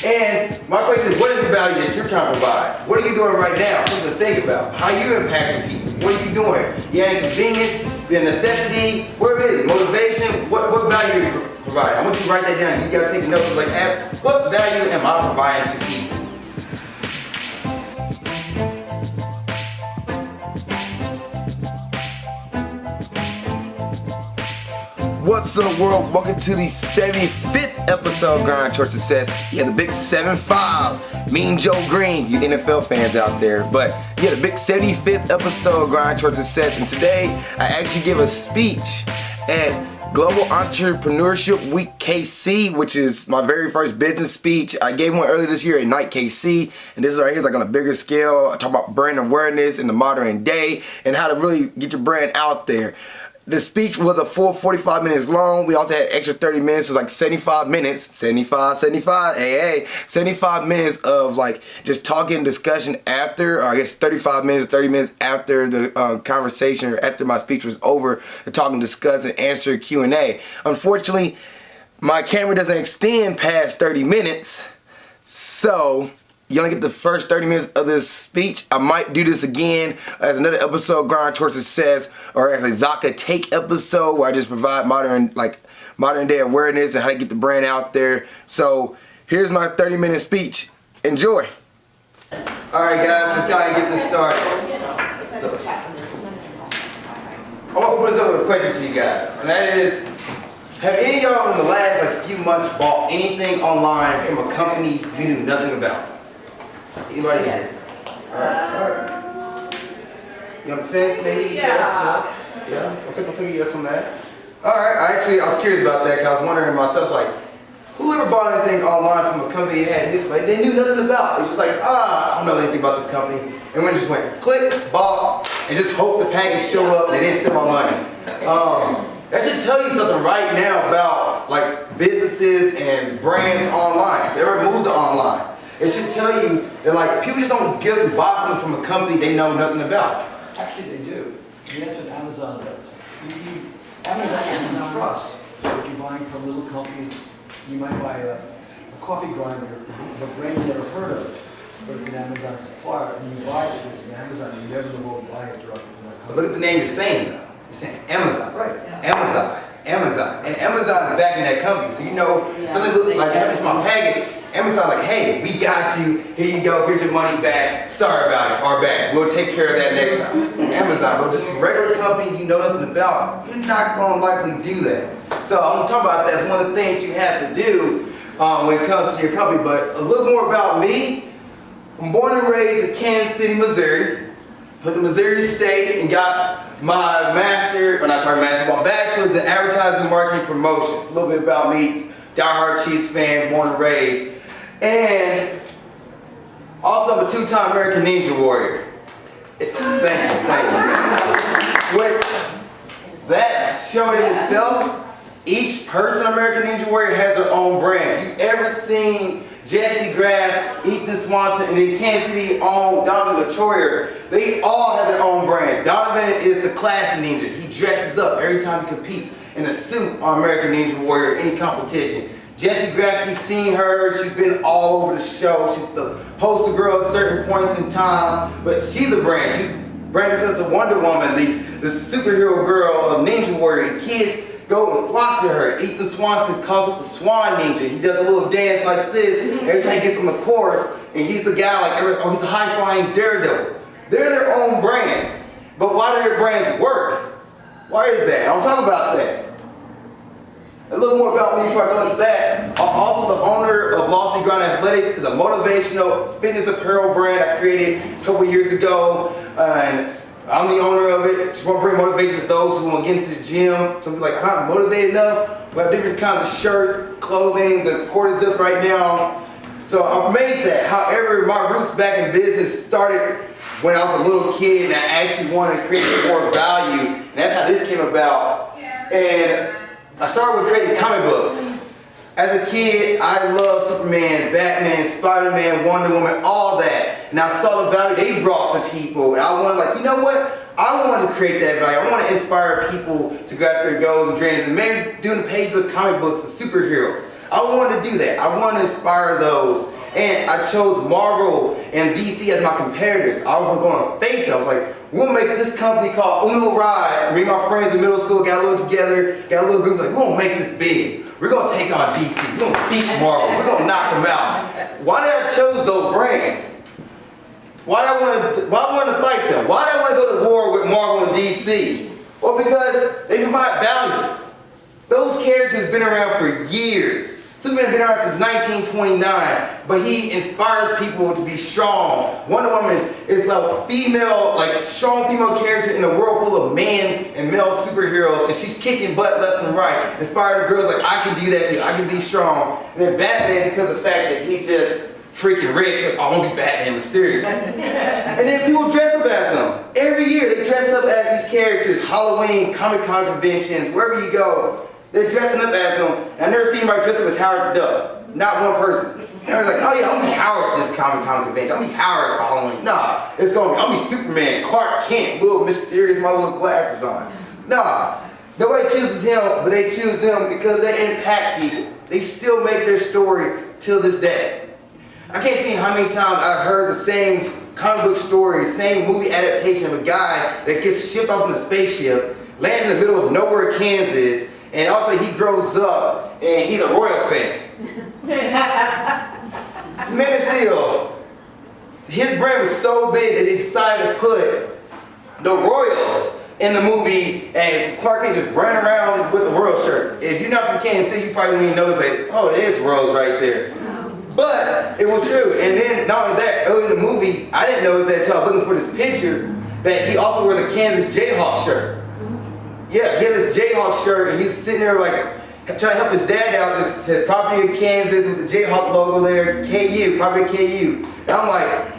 And my question is, what is the value that you're trying to provide? What are you doing right now? Something to think about. How are you impacting people? What are you doing? You have convenience, the necessity, where it is, motivation, what value are you providing? I want you to write that down. You gotta take notes, like ask, what value am I providing to people? What's up, world? Welcome to the 75th episode of Grind Towards Success. You have the big 7-5, Mean Joe Green, you NFL fans out there. But yeah, the big 75th episode of Grind Towards Success. And today, I actually give a speech at Global Entrepreneurship Week KC, which is my very first business speech. I gave one earlier this year at Night KC, and this is right here is like on a bigger scale. I talk about brand awareness in the modern day and how to really get your brand out there. The speech was a full 45 minutes long. We also had extra 30 minutes, so like 75 minutes, 75, 75 minutes of like just talking, discussion after, or I guess 35 minutes or 30 minutes after the conversation or after my speech was over, to talk and discuss and answer Q&A. Unfortunately, my camera doesn't extend past 30 minutes, so you only get the first 30 minutes of this speech. I might do this again as another episode, Grind Towards Success, or as a Zakka Take episode where I just provide modern day awareness and how to get the brand out there. So here's my 30-minute speech. Enjoy. All right, guys, let's go ahead and get this started. So, I want to open this up with a question to you guys, and that is, have any of y'all in the last few months bought anything online from a company you knew nothing about? Anybody? Yes. Alright. You on the fence, maybe? Yeah. Yes? No? Yeah? I'll take a yes on that. Alright, I was curious about that because I was wondering myself, like, who ever bought anything online from a company they knew nothing about? It was just like, I don't know anything about this company. And we just went click, bought, and just hope the package show up and they didn't steal my money. That should tell you something right now about like businesses and brands online. If they ever moved to online, it should tell you that like people just don't buy something from a company they know nothing about. Actually, they do. And that's what Amazon does. Amazon you trust. So if you're buying from little companies, you might buy a coffee grinder of a brand you never heard of, but it's an Amazon supplier, and you buy it because it's an Amazon, you never will buy it directly from that But company. look at the name you're saying though. You're saying Amazon. Right. Amazon. And Amazon is backing that company. So you know, something like happened to my package, Amazon like, hey, we got you, here you go, here's your money back, sorry about it, or back, we'll take care of that next time. Amazon, but just a regular company you know nothing about, you're not going to likely do that. So I'm going to talk about that as one of the things you have to do when it comes to your company. But a little more about me. I'm born and raised in Kansas City, Missouri. Went to Missouri State and got my my bachelor's in advertising, marketing, promotions. A little bit about me, diehard Chiefs fan, born and raised. And also I'm a two-time American Ninja Warrior. Thank you. Which, that showed in itself, each person American Ninja Warrior has their own brand. You ever seen Jesse Graff, Ethan Swanson, and then Kansas City own Donovan LaTroyer? They all have their own brand. Donovan is the classy ninja. He dresses up every time he competes in a suit on American Ninja Warrior, any competition. Jessie Graff, you've seen her, she's been all over the show. She's the poster girl at certain points in time, but she's a brand. She's branded as the Wonder Woman, the superhero girl of Ninja Warrior. And kids go and flock to her. Ethan Swanson calls it the Swan Ninja. He does a little dance like this every time he gets on the chorus, and he's the guy like, he's a high-flying daredevil. They're their own brands, but why do their brands work? Why is that? I'm talking about that. A little more about me before I go into that. I'm also the owner of Lofty Ground Athletics. It's a motivational fitness apparel brand I created a couple years ago. And I'm the owner of it. Just want to bring motivation to those who want to get into the gym. Some people are like, I'm not motivated enough. We have different kinds of shirts, clothing, the cord is up right now. So I've made that. However, my roots back in business started when I was a little kid and I actually wanted to create more value. And that's how this came about. And I started with creating comic books. As a kid, I loved Superman, Batman, Spider-Man, Wonder Woman, all that. And I saw the value they brought to people. And I wanted, like, you know what? I want to create that value. I want to inspire people to go after their goals and dreams. And maybe doing the pages of comic books and superheroes. I wanted to do that. I want to inspire those. And I chose Marvel and DC as my competitors. I was going to face it. I was like, we'll make this company called Uno Ride. Me and my friends in middle school got a little together, got a little group, like, we're going to make this big. We're going to take on DC. We're going to beat Marvel. We're going to knock them out. Why did I choose those brands? Why did I want to fight them? Why did I want to go to war with Marvel and DC? Well, because they provide value. Those characters have been around for years. Superman has been around since 1929, but he inspires people to be strong. Wonder Woman is a female, like strong female character in a world full of man and male superheroes, and she's kicking butt left and right, inspiring girls like, I can do that too, I can be strong. And then Batman, because of the fact that he's just freaking rich, like, I want to be Batman Mysterious. And then people dress up as them. Every year they dress up as these characters, Halloween, Comic-Con conventions, wherever you go. They're dressing up as them. And I never seen anybody dress up as Howard the Duck. Not one person. And they're like, oh yeah, I'm gonna be Howard at this Comic-Con convention. I'm gonna be Howard for Halloween. Nah, it's gonna be, I'm gonna be Superman, Clark Kent, little mysterious, my little glasses on. Nah, nobody chooses him, but they choose them because they impact people. They still make their story till this day. I can't tell you how many times I've heard the same comic book story, same movie adaptation of a guy that gets shipped off in a spaceship, lands in the middle of nowhere, Kansas, and also he grows up and he's a Royals fan. Man of Steel, his brand was so big that they decided to put the Royals in the movie, and Clark Kent just ran around with the Royals shirt. If you're not from Kansas City, you probably wouldn't even notice, like, oh, there's Royals right there. But it was true. And then not only that, early in the movie, I didn't notice that until I was looking for this picture, that he also wears a Kansas Jayhawk shirt. Yeah, he has this Jayhawk shirt, and he's sitting there like trying to help his dad out. This said property of Kansas with the Jayhawk logo there, KU, property of KU. And I'm like,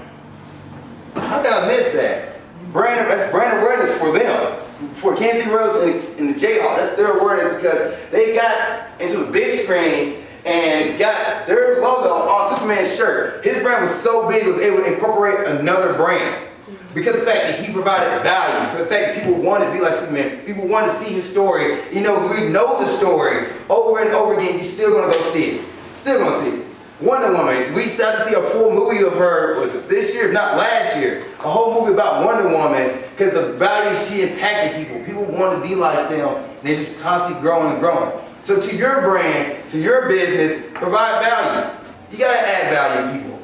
how did I miss that? That's brand awareness for them. For Kansas City Royals and the Jayhawk, that's their awareness because they got into the big screen and got their logo on Superman's shirt. His brand was so big, it was able to incorporate another brand. Because of the fact that he provided value, because of the fact that people wanted to be like Superman, people wanted to see his story. You know, we know the story over and over again, you're still going to go see it. Still going to see it. Wonder Woman, we started to see a full movie of her, was it this year, not last year, a whole movie about Wonder Woman, because the value she impacted people. People want to be like them, and they're just constantly growing and growing. So to your brand, to your business, provide value. You got to add value to people.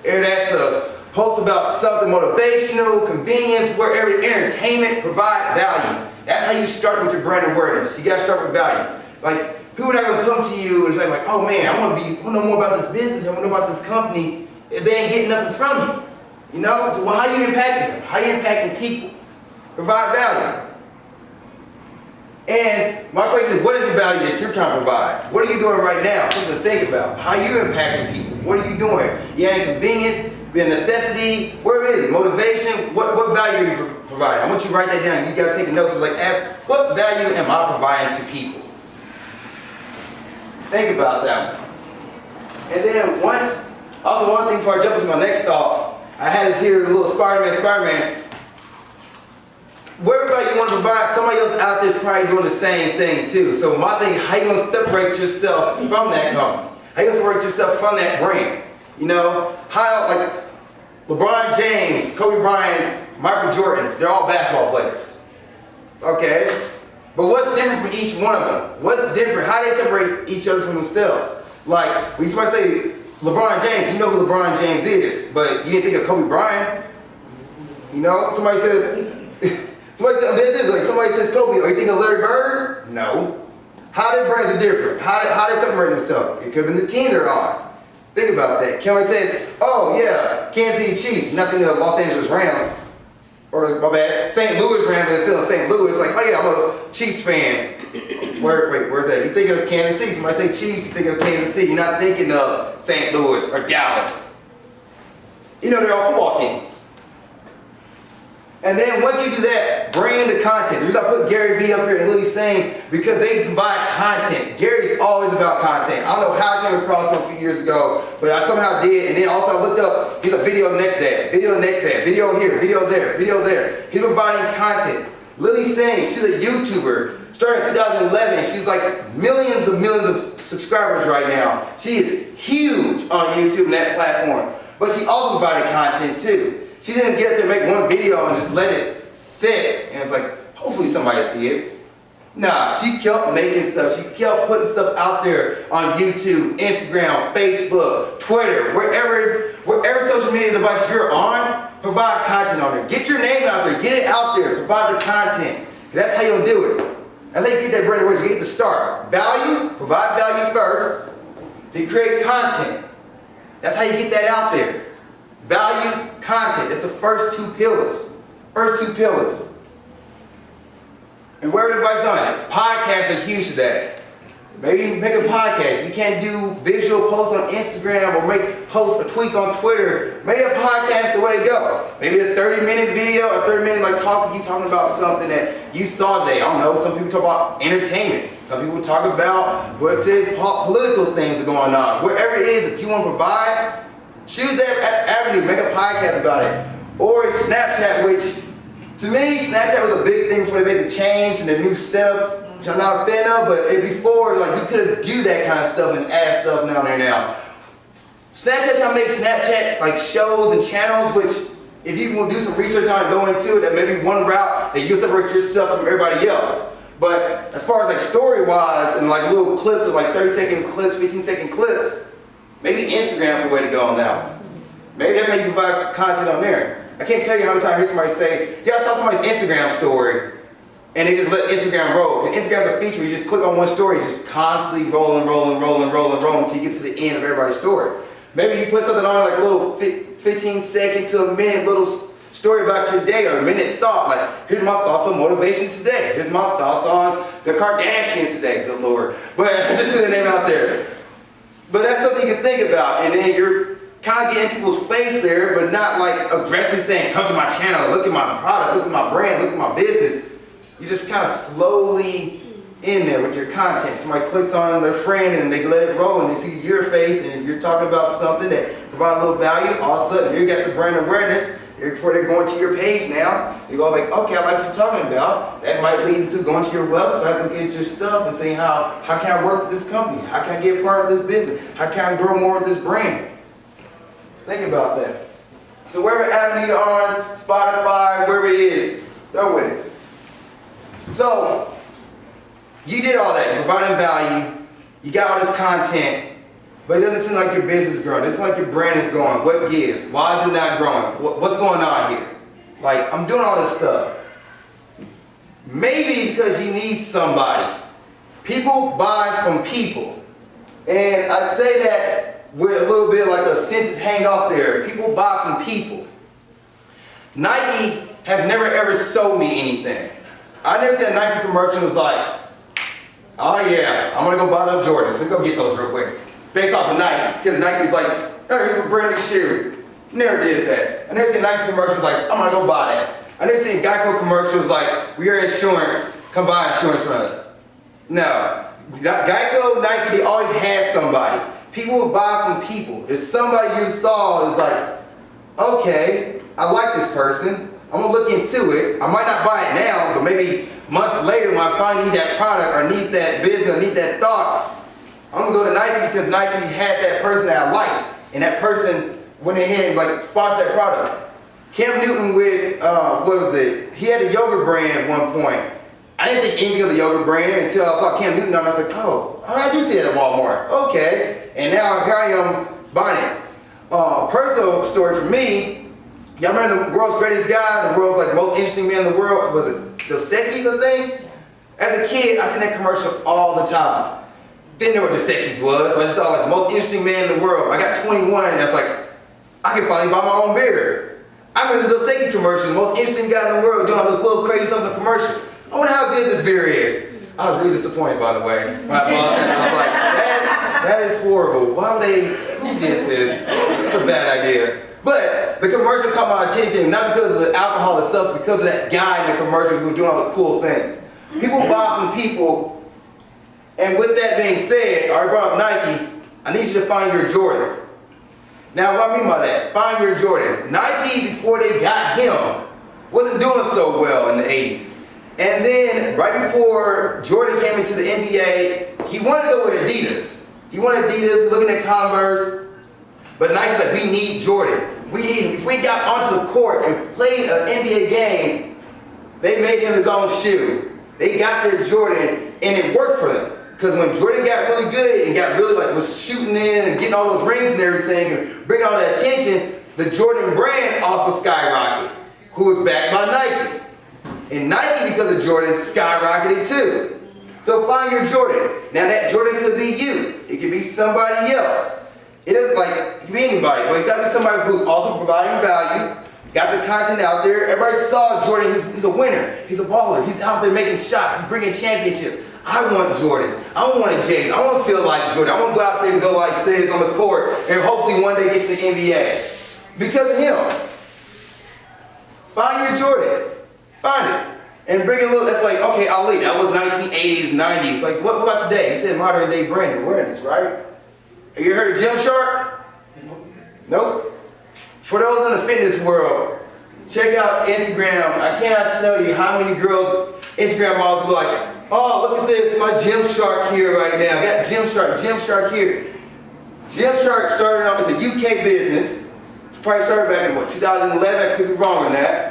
And that's a post about something motivational, convenience, wherever, entertainment, provide value. That's how you start with your brand awareness. You got to start with value. Like, people are not going to come to you and say like, oh man, I want to know more about this business, I want to know about this company, if they ain't getting nothing from you. You know? So well, how you impacting them? How you impacting people? Provide value. And my question is, what is the value that you're trying to provide? What are you doing right now? Something to think about. How are you impacting people? What are you doing? You adding convenience, be a necessity, where is it? Motivation, what value are you providing? I want you to write that down. You guys take notes. It's like, ask, what value am I providing to people? Think about that one. And then also one thing before I jump into my next thought, I had this here, little Spider-Man. Whatever you want to provide, somebody else out there is probably doing the same thing too. So my thing, how you going to separate yourself from that company? How you going to separate yourself from that brand? You know, how, like, LeBron James, Kobe Bryant, Michael Jordan, they're all basketball players. Okay? But what's different from each one of them? What's different? How do they separate each other from themselves? Like, when somebody say LeBron James, you know who LeBron James is, but you didn't think of Kobe Bryant. You know, somebody says Kobe, or you think of Larry Bird? No. How their brands are different? How they separate themselves? It could have been the team they're on. Think about that. Somebody says, oh yeah, Kansas City Chiefs, nothing to Los Angeles Rams. Or, my bad, St. Louis Rams, and still in St. Louis. Like, oh yeah, I'm a Chiefs fan. Where's that? You think of Kansas City, somebody say Chiefs, you think of Kansas City. You're not thinking of St. Louis or Dallas. You know, they're all football teams. And then once you do that, bring the content. The reason I put Gary Vee up here and Lily saying, because they provide content. Gary's always about content. I don't know how I came across him a few years ago, but I somehow did. And then also I looked up, he's a video next day, video next day, video here, video there, video there. He's providing content. Lily saying, she's a YouTuber. Started in 2011, she's like millions of subscribers right now. She is huge on YouTube and that platform. But she also provided content too. She didn't get there, make one video and just let it sit. And it's like, hopefully somebody see it. Nah, she kept making stuff. She kept putting stuff out there on YouTube, Instagram, Facebook, Twitter, wherever social media device you're on, provide content on there. Get your name out there, get it out there, provide the content. That's how you'll do it. That's how you get that brand awareness. You get the start. Value, provide value first, then create content. That's how you get that out there. Value, content. It's the first two pillars. First two pillars. And where everybody's on it. Podcasts are huge today. Maybe make a podcast. You can't do visual posts on Instagram or make posts or tweets on Twitter. Maybe a podcast is the way to go. Maybe a 30-minute video, a 30-minute like talking about something that you saw today. I don't know, some people talk about entertainment. Some people talk about what political things are going on. Wherever it is that you want to provide, choose that avenue, make a podcast about it. Or Snapchat, which to me, Snapchat was a big thing before they made the change and the new setup, which I'm not a fan of, but before, like, you could do that kind of stuff and add stuff down there now. Snapchat trying to make Snapchat like shows and channels, which if you will do some research on it, go into it, that may be one route that you separate yourself from everybody else. But as far as like story-wise and like little clips of like 30-second clips, 15-second clips, maybe Instagram's the way to go on that one. Maybe that's how you provide content on there. I can't tell you how many times I hear somebody say, yeah, I saw somebody's Instagram story, and they just let Instagram roll. Because Instagram's a feature, you just click on one story, it's just constantly rolling until you get to the end of everybody's story. Maybe you put something on like a little 15-second to a minute little story about your day or a minute thought, like, here's my thoughts on motivation today. Here's my thoughts on the Kardashians today, good Lord. But just threw the name out there. But that's something you can think about, and then you're kind of getting people's face there, but not like aggressively saying, come to my channel, look at my product, look at my brand, look at my business. You just kind of slowly in there with your content. Somebody clicks on their friend and they let it roll and they see your face and you're talking about something that provides a little value. All of a sudden, you got the brand awareness. Before they're going to your page now, you go like, okay, I like what you're talking about. That might lead to going to your website, looking at your stuff and saying how can I work with this company? How can I get part of this business? How can I grow more of this brand? Think about that. So wherever avenue you're on, Spotify, wherever it is, go with it. So, you did all that, you're providing value, you got all this content, but it doesn't seem like your business is growing. It doesn't seem like your brand is growing. What gives? Why is it not growing? What's going on here? Like, I'm doing all this stuff. Maybe because you need somebody. People buy from people. And I say that with a little bit like a sentence hang off there. People buy from people. Nike has never ever sold me anything. I never seen a Nike commercial was like, oh yeah, I'm gonna go buy those Jordans. Let me go get those real quick. Based off of Nike. Because Nike's like, oh, here's a brand new shoe. Never did that. I never seen Nike commercials like, I'm gonna go buy that. I never seen Geico commercials like, we're insurance, come buy insurance from us. No. Geico, Nike, they always had somebody. People will buy from people. There's somebody you saw who's like, okay, I like this person. I'm gonna look into it. I might not buy it now, but maybe months later when I finally need that product or need that business or need that thought, I'm gonna go to Nike because Nike had that person that I like. And that person went ahead and like sponsored that product. Cam Newton with, what was it? He had a yoga brand at one point. I didn't think anything of the yoga brand until I saw Cam Newton and I was like, oh, I do see it at Walmart. Okay. And now here I am buying it. Personal story for me, y'all remember the world's greatest guy, the world's like most interesting man in the world? Was it GEWKC, I think? As a kid, I seen that commercial all the time. Didn't know what GEWKC was, but I just thought like the most interesting man in the world. I got 21 and I was like, I can finally buy my own beer. I remember the GEWKC commercial, the most interesting guy in the world doing all this little crazy stuff in the commercial. I wonder how good this beer is. I was really disappointed, by the way, when I bought that. I was like, that is horrible. Why would they, who did this? It's a bad idea. But the commercial caught my attention, not because of the alcohol itself, because of that guy in the commercial who was doing all the cool things. People buy from people, and with that being said, I already brought up Nike, I need you to find your Jordan. Now, what I mean by that, find your Jordan. Nike, before they got him, wasn't doing so well in the 80s. And then, right before Jordan came into the NBA, he wanted to go with Adidas. He wanted Adidas, looking at Converse. But Nike's like, we need Jordan. If we got onto the court and played an NBA game, they made him his own shoe. They got their Jordan, and it worked for them. Because when Jordan got really good and got really was shooting in and getting all those rings and everything and bringing all that attention, the Jordan brand also skyrocketed, who was backed by Nike. And Nike, because of Jordan, skyrocketed too. So find your Jordan. Now that Jordan could be you. It could be somebody else. It isn't like, it could be anybody, but it got to be somebody who's also providing value, got the content out there. Everybody saw Jordan, he's a winner, he's a baller, he's out there making shots, he's bringing championships. I want Jordan, I want a Jays, I want to feel like Jordan, I want to go out there and go like this on the court and hopefully one day get to the NBA. Because of him. Find your Jordan, find it. And bring it a little, that's like, okay, Ali, that was 1980s, 90s. Like, what about today? He said modern day brand awareness, right? Have you heard of Gymshark? Nope. For those in the fitness world, check out Instagram. I cannot tell you how many girls, Instagram models will be like, oh, look at this, my Gymshark here right now. I got Gymshark here. Gymshark started off as a UK business. It probably started back in, 2011? I could be wrong on that.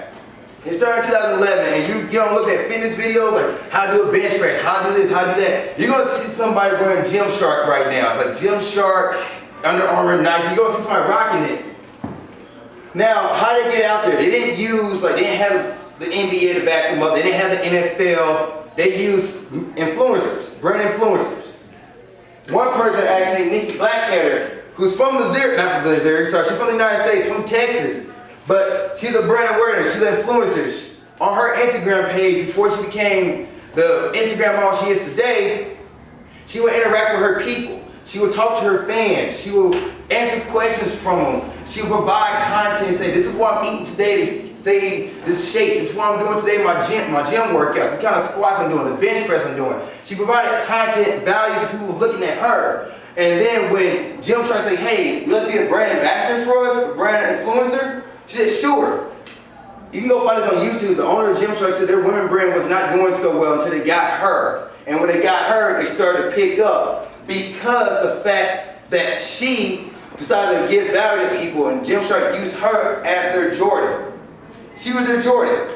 It started in 2011, and you don't look at fitness videos like how to do a bench press, how to do this, how to do that. You're gonna see somebody wearing Gymshark right now. It's like Gymshark, Under Armour, Nike. You're gonna see somebody rocking it. Now, how did they get out there? They didn't use, they didn't have the NBA to back them up. They didn't have the NFL. They used influencers, brand influencers. One person actually, Nikki Blackhatter, who's from Missouri, not from Missouri, sorry, she's from the United States, from Texas. But she's a brand awareness, she's an influencer. On her Instagram page, before she became the Instagram model she is today, she would interact with her people. She would talk to her fans. She would answer questions from them. She would provide content, say, this is what I'm eating today to stay this shape. This is what I'm doing today, my gym workouts, the kind of squats I'm doing, the bench press I'm doing. She provided content, values to people looking at her. And then when Gymshark say, hey, would you like to be a brand ambassador for us, a brand influencer? She said, sure. You can go find this on YouTube. The owner of Gymshark said their women brand was not doing so well until they got her. And when they got her, they started to pick up because the fact that she decided to give value to people, and Gymshark used her as their Jordan. She was their Jordan.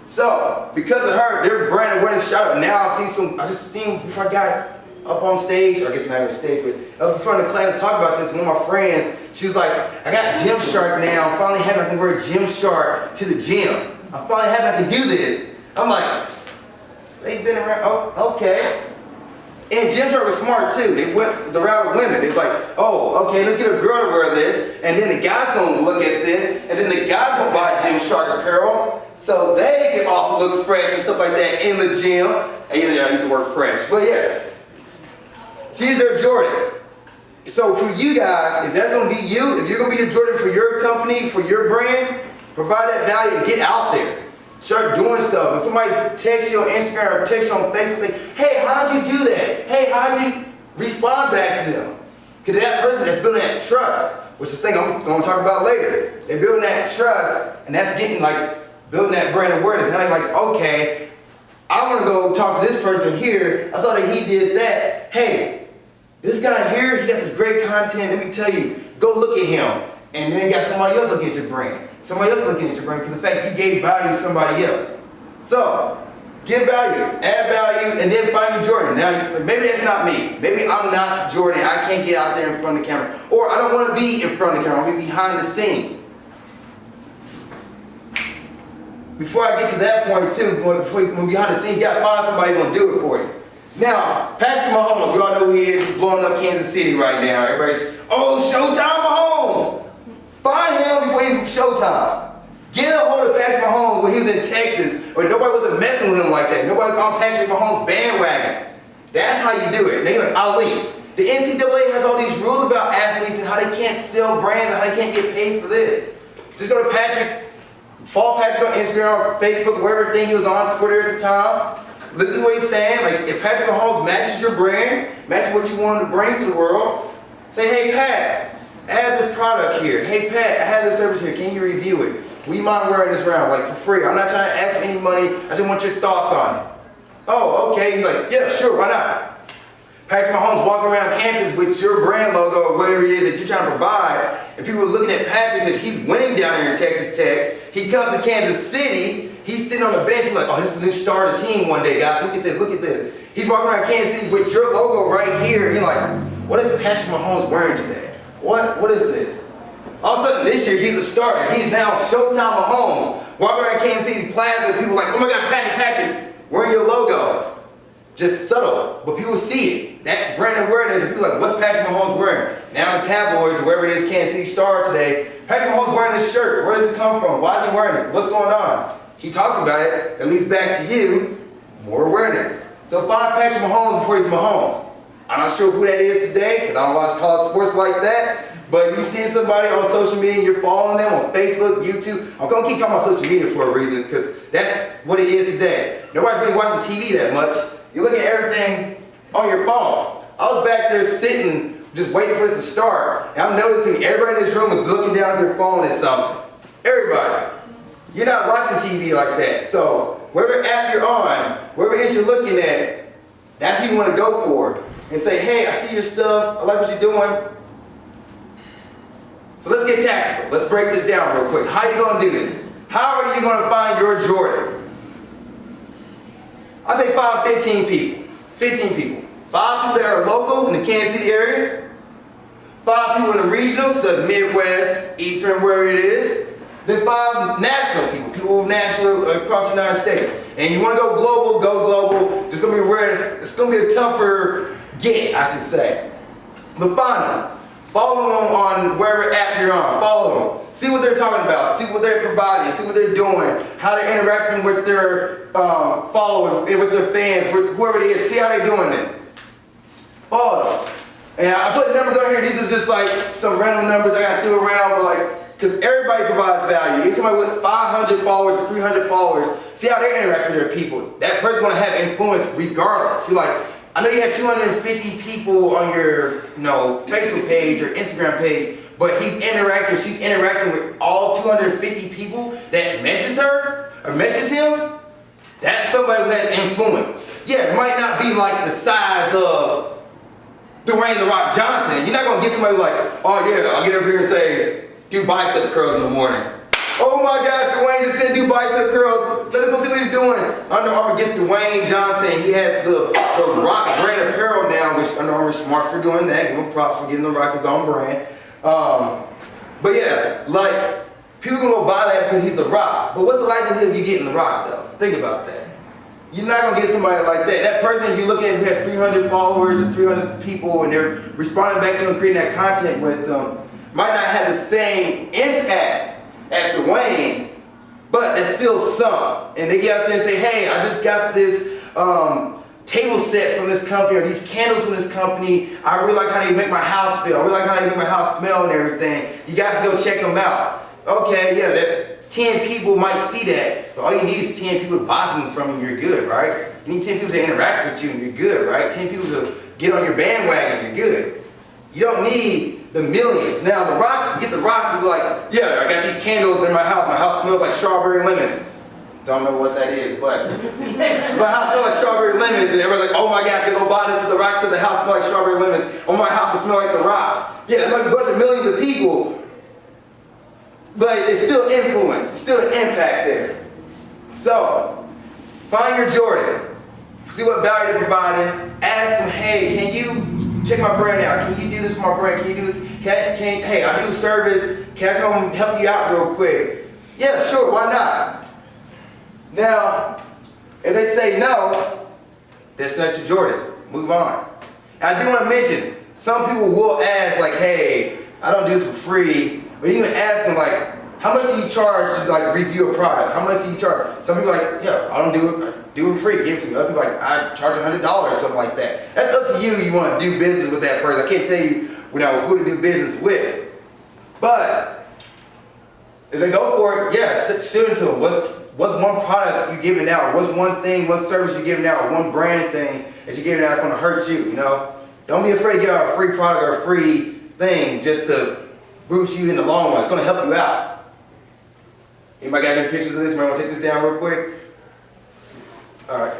So, because of her, their brand awareness shot up. Now I just seen before I got up on stage, or I guess not even stage, but up in front of the class to talk about this, one of my friends, she was like, I got Gymshark now, I'm finally happy I can wear Gymshark to the gym. I'm finally happy I can do this. I'm like, they've been around, oh, okay. And Gymshark was smart too. They went the route of women. It's like, oh, okay, let's get a girl to wear this, and then the guy's gonna look at this, and then the guy's gonna buy Gymshark apparel, so they can also look fresh and stuff like that in the gym. And usually I used to work fresh, but yeah. She's their Jordan. So for you guys, is that going to be you? If you're going to be the Jordan for your company, for your brand, provide that value and get out there. Start doing stuff. If somebody texts you on Instagram or texts you on Facebook, say, hey, how'd you do that? Hey, how'd you respond back to them? Because that person that's building that trust, which is the thing I'm going to talk about later. They're building that trust, and that's getting building that brand awareness. And they're like, okay, I want to go talk to this person here. I saw that he did that. Hey, this guy here, he got this great content. Let me tell you, go look at him. And then you got somebody else looking at your brand. Somebody else looking at your brand because the fact you gave value to somebody else. So, give value, add value, and then find your Jordan. Now, maybe that's not me. Maybe I'm not Jordan. I can't get out there in front of the camera. Or I don't want to be in front of the camera. I want to be behind the scenes. Before I get to that point too, when behind the scenes, you got to find somebody who's going to do it for you. Now, Patrick Mahomes, you all know who he is. He's blowing up Kansas City right now. Everybody's, oh, Showtime Mahomes. Find him before he's Showtime. Get a hold of Patrick Mahomes when he was in Texas, where nobody wasn't messing with him like that. Nobody was on Patrick Mahomes' bandwagon. That's how you do it. Then you're like, Ali. The NCAA has all these rules about athletes and how they can't sell brands and how they can't get paid for this. Just go to Patrick, follow Patrick on Instagram or Facebook, wherever thing he was on, Twitter at the time. Listen to what he's saying. Like, if Patrick Mahomes matches your brand, matches what you want him to bring to the world, say, hey, Pat, I have this product here. Hey, Pat, I have this service here. Can you review it? Would you mind wearing this around, for free? I'm not trying to ask for any money. I just want your thoughts on it. Oh, okay. He's like, yeah, sure, why not? Patrick Mahomes walking around campus with your brand logo or whatever it is that you're trying to provide, and people are looking at Patrick because he's winning down here in Texas Tech. He comes to Kansas City, he's sitting on the bench, he's like, oh, this is the new star of the team one day, guys. Look at this, look at this. He's walking around Kansas City with your logo right here, and you're like, what is Patrick Mahomes wearing today? What is this? All of a sudden this year, he's a starter. He's now Showtime Mahomes. Walking around Kansas City Plaza, people are like, oh my gosh, Patrick, wearing your logo. Just subtle, but people see it. That brand awareness, and people are like, what's Patrick Mahomes wearing? Now the tabloids, or wherever it is, Kansas City Star today, Patrick Mahomes wearing this shirt. Where does it come from? Why is he wearing it? What's going on? He talks about it, it leads back to you, more awareness. So find Patrick Mahomes before he's Mahomes. I'm not sure who that is today, because I don't watch college sports like that, but you see somebody on social media and you're following them on Facebook, YouTube. I'm going to keep talking about social media for a reason, because that's what it is today. Nobody's really watching TV that much. You're looking at everything on your phone. I was back there sitting, just waiting for this to start, and I'm noticing everybody in this room is looking down at their phone at something. Everybody. You're not watching TV like that. So, whatever app you're on, whatever it is you're looking at, that's who you want to go for. And say, hey, I see your stuff, I like what you're doing. So let's get tactical. Let's break this down real quick. How are you going to do this? How are you going to find your Jordan? I say 15 people. 15 people. 5 people that are local in the Kansas City area. 5 people in the regional, so the Midwest, Eastern, wherever it is. Then 5 national people, people national across the United States. And you want to go global, go global. Just going to be rare. It's going to be a tougher get, I should say. But find them. Follow them on wherever app you're on. Follow them. See what they're talking about. See what they're providing. See what they're doing. How they're interacting with their followers, with their fans, with whoever it is. See how they're doing this. Follow them. And I put numbers on here. These are just like some random numbers I got to throw around, but like, because everybody provides value. Even somebody with 500 followers or 300 followers, see how they interact with their people. That person's going to have influence regardless. You're like, I know you have 250 people on your Facebook page or Instagram page, but he's interacting, she's interacting with all 250 people that message her or message him. That's somebody who has influence. Yeah, it might not be like the size of Dwayne "The Rock" Johnson. You're not going to get somebody like, oh yeah, I'll get over here and say, do bicep curls in the morning. Oh my gosh, Dwayne just said do bicep curls. Let's go see what he's doing. Under Armour gets Dwayne Johnson. He has the Rock brand apparel now, which Under Armour is smart for doing that. Give him props for getting the Rock his own brand. But yeah, like, people are going to go buy that because he's the Rock. But what's the likelihood of you getting the Rock though? Think about that. You're not going to get somebody like that. That person you're looking at who has 300 followers or 300 people and they're responding back to them and creating that content with them might not have the same impact as Dwayne, but there's still some. And they get out there and say, hey, I just got this table set from this company or these candles from this company. I really like how they make my house feel. I really like how they make my house smell and everything. You guys go check them out. Okay, yeah, that 10 people might see that, but all you need is 10 people to buy something from you, you're good, right? You need 10 people to interact with you and you're good, right? 10 people to get on your bandwagon, you're good. You don't need the millions. Now the Rock, you get the Rock, you be like, yeah, I got these candles in my house smells like strawberry lemons. Don't know what that is, but my house smells like strawberry lemons, and everybody's like, oh my gosh, I gotta go buy this. The Rock said the house smells like strawberry lemons. Oh, my house will smell like the Rock. Yeah, there's like a bunch of millions of people, but it's still influence, it's still an impact there. So, find your Jordan, see what value they're providing, ask them, hey, can you check my brand out? Can you do this for my brand? Can you do this? Hey, I do service. Can I come help you out real quick? Yeah, sure, why not? Now, if they say no, that's not your Jordan. Move on. And I do want to mention, some people will ask like, hey, I don't do this for free. But even ask them like, how much do you charge to like review a product? How much do you charge? Some people are like, yeah, I don't do it. Do it for free. Give it to me. Other people are like, I charge $100 or something like that. That's up to you. You want to do business with that person. I can't tell you, who to do business with. But if they go for it, yeah, shoot into them. What's one product you're giving out? What's one thing, one service you're giving out? One brand thing that you're giving out that's going to hurt you? Don't be afraid to give out a free product or a free thing just to boost you in the long run. It's going to help you out. Anybody got any pictures of this? Might want to take this down real quick? All right.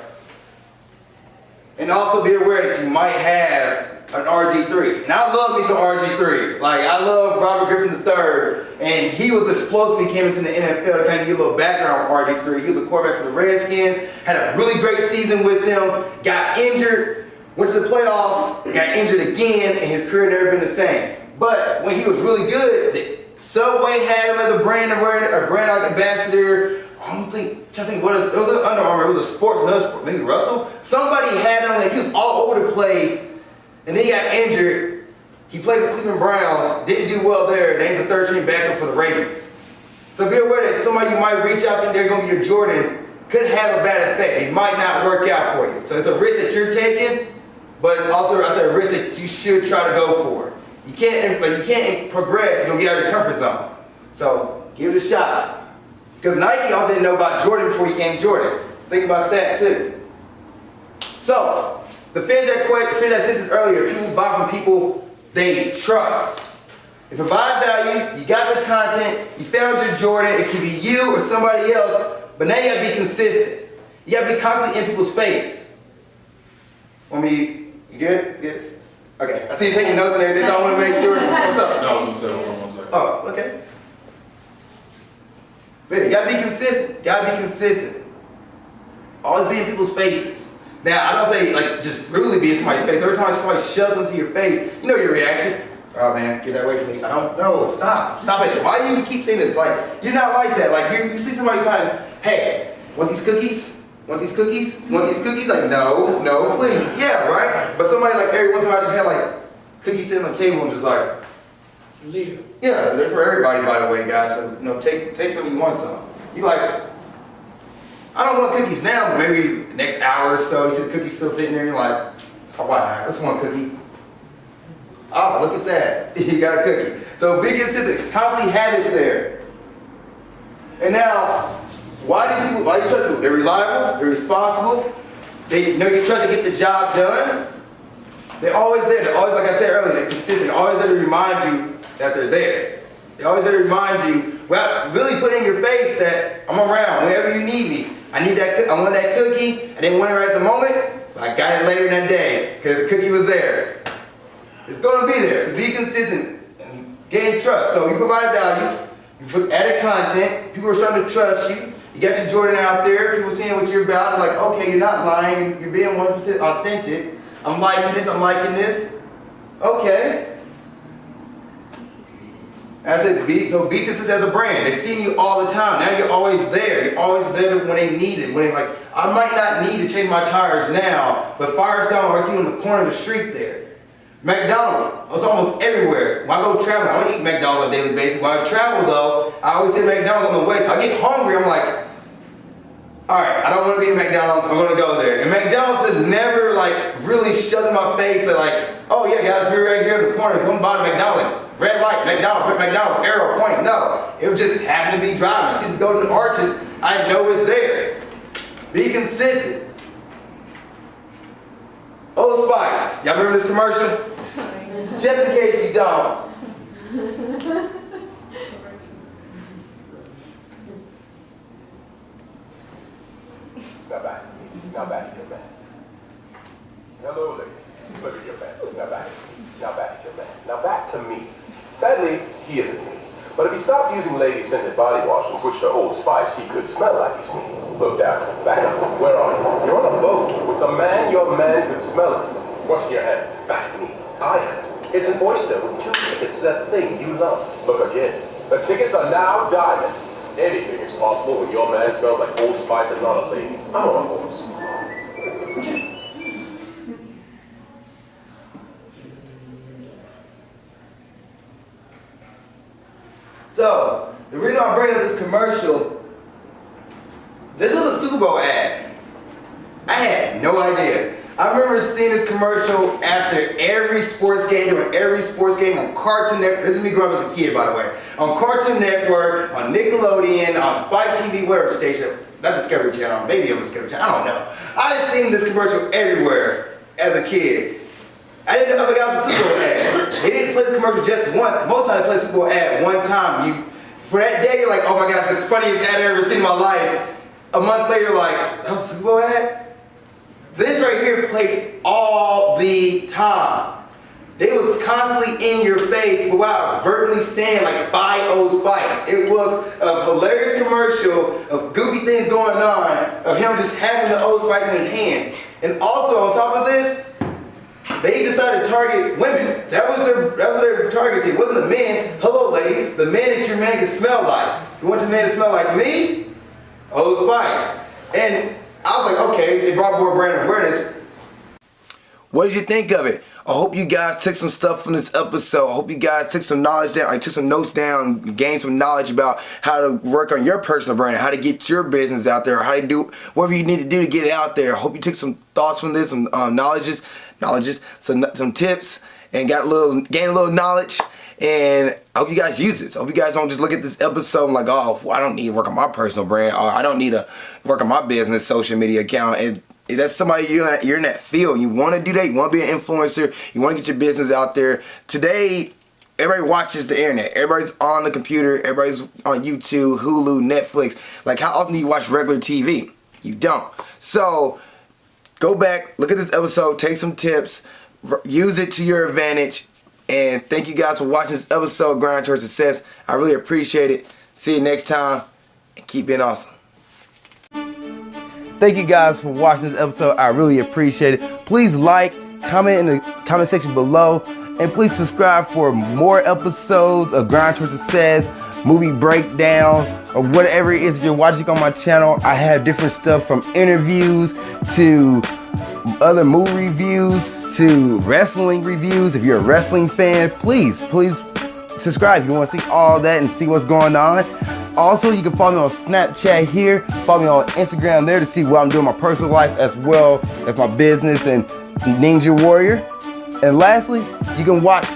And also be aware that you might have an RG3. And I love me some RG3. Like, I love Robert Griffin III, and he was explosive when he came into the NFL. To kind of give you a little background on RG3. He was a quarterback for the Redskins, had a really great season with them, got injured, went to the playoffs, got injured again, and his career never been the same. But when he was really good, Subway had him as a brand ambassador. I'm trying to think what it was. Under Armour. It was a sport, another sport, maybe Russell. Somebody had him. Like, he was all over the place, and then he got injured. He played with Cleveland Browns, didn't do well there. Now he's a third-string backup for the Ravens. So be aware that somebody you might reach out to, they're going to be your Jordan, could have a bad effect. It might not work out for you. So it's a risk that you're taking, but also I said a risk that you should try to go for. You can't progress. You're gonna get out of your comfort zone. So give it a shot. Because Nike also didn't know about Jordan before he came Jordan. So think about that too. So the fans that said this earlier, people buy from people they trust. They provide value. You got the content. You found your Jordan. It could be you or somebody else. But now you gotta be consistent. You gotta be constantly in people's face. You good? Good. Okay, I see you taking notes and everything, so I want to make sure. What's up? No, I was going to say, hold on 1 second. Oh, okay. But you gotta be consistent. Gotta be consistent. Always be in people's faces. Now, I don't say like just rudely be in somebody's face. Every time somebody shoves something to your face, you know your reaction. Oh man, get that away from me. I don't know. Stop. Stop it. Why do you keep saying this? Like, you're not like that. Like, you see somebody saying, hey, want these cookies? Want these cookies? You want these cookies? Like, no, please. Yeah, right? But somebody like every once in a while just had like cookies sitting on the table and just like, Leave. yeah, they're for everybody, by the way, guys. So, take some if you want some. You like, I don't want cookies now, but maybe the next hour or so, you see the cookies still sitting there, you're like, oh, why not? Let's one cookie. Oh, look at that. You got a cookie. So be consistent. Constantly have it there. And now, why you trust people? They're reliable, they're responsible, they know you try to get the job done. They're always there. They're always, like I said earlier, they're consistent. They're always there to remind you that they're there. They're always there to remind you, well, really put in your face that I'm around whenever you need me. I want that cookie. I didn't want it right at the moment, but I got it later in that day because the cookie was there. It's going to be there. So be consistent and gain trust. So you provide value. You added content. People are starting to trust you. You got your Jordan out there. People seeing what you're about. They're like, okay, you're not lying. You're being 100% authentic. I'm liking this. I'm liking this. Okay. I said, be consistent as a brand. They see you all the time. Now you're always there. You're always there when they need it. When they like, I might not need to change my tires now, but Firestone, I see on the corner of the street there. McDonald's, it's almost everywhere. When I go travel, I don't eat McDonald's on a daily basis. When I travel though, I always see McDonald's on the way. So I get hungry, I'm like, all right, I don't want to be at McDonald's, I'm going to go there. And McDonald's has never like really shoved in my face that like, oh yeah guys, we're right here in the corner, come by to McDonald's. Red light, McDonald's, arrow pointing. No, it was just happened to be driving. I see the golden arches, I know it's there. Be consistent. Old Spice, y'all remember this commercial? Just in case you don't. Now back. Now back to your man. Hello, lady. Look at your man. Now back. Now back to your man. Now back to me. Sadly, he isn't me. But if he stopped using lady-scented body wash and switched to Old Spice, he could smell like he's me. Look down. Back up. Where are you? You're on a boat with a man your man could smell it. What's in your hand? Back me. I had. It's an oyster with 2 tickets to that thing you love. Look again. The tickets are now diamond. Anything is possible when your man smells like Old Spice and not a lady. I'm on a horse. So, the reason I bring up this commercial, this was a Super Bowl ad. I had no idea. I remember seeing this commercial after every sports game, on Cartoon Network. This is me growing up as a kid, by the way. On Cartoon Network, on Nickelodeon, on Spike TV, whatever station. Not Discovery Channel, maybe on Discovery Channel, I don't know. I had seen this commercial everywhere as a kid. I didn't know if it was a Super Bowl ad. They didn't play this commercial just once. Most times they play a Super Bowl ad one time. For that day, you're like, oh my gosh, it's the funniest ad I've ever seen in my life. A month later, you're like, that was a Super Bowl ad? This right here played all the time. They was constantly in your face without overtly saying like buy Old Spice. It was a hilarious commercial of goofy things going on, of him just having the Old Spice in his hand. And also on top of this, they decided to target women. That was their targeting. It wasn't the men. Hello ladies, the man that your man can smell like. You want your man to smell like me? Old Spice. And I was like, okay, they brought more brand awareness. What did you think of it? I hope you guys took some stuff from this episode. I hope you guys took some knowledge down. I took some notes down, gained some knowledge about how to work on your personal brand, how to get your business out there, how to do whatever you need to do to get it out there. I hope you took some thoughts from this, some some tips, and gained a little knowledge. And I hope you guys use this. I hope you guys don't just look at this episode and like, oh, I don't need to work on my personal brand, or I don't need to work on my business social media account. And that's somebody you're in that field. You want to do that. You want to be an influencer. You want to get your business out there. Today, everybody watches the internet. Everybody's on the computer. Everybody's on YouTube, Hulu, Netflix. Like, how often do you watch regular TV? You don't. So go back, look at this episode, take some tips, use it to your advantage. And thank you guys for watching this episode of Grind Towards Success. I really appreciate it. See you next time, and keep being awesome. Thank you guys for watching this episode. I really appreciate it. Please like, comment in the comment section below, and please subscribe for more episodes of Grind Towards Success, movie breakdowns, or whatever it is you're watching on my channel. I have different stuff from interviews to other movie reviews to wrestling reviews. If you're a wrestling fan, please subscribe if you want to see all that and see what's going on. Also, you can follow me on Snapchat here, follow me on Instagram there to see what I'm doing in my personal life as well as my business and Ninja Warrior. And lastly, you can watch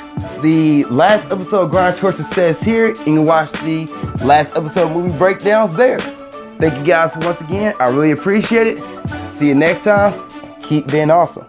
the last episode of Grind Towards Success here. You can watch the last episode of movie breakdowns there. Thank you guys once again. I really appreciate it. See you next time. Keep being awesome.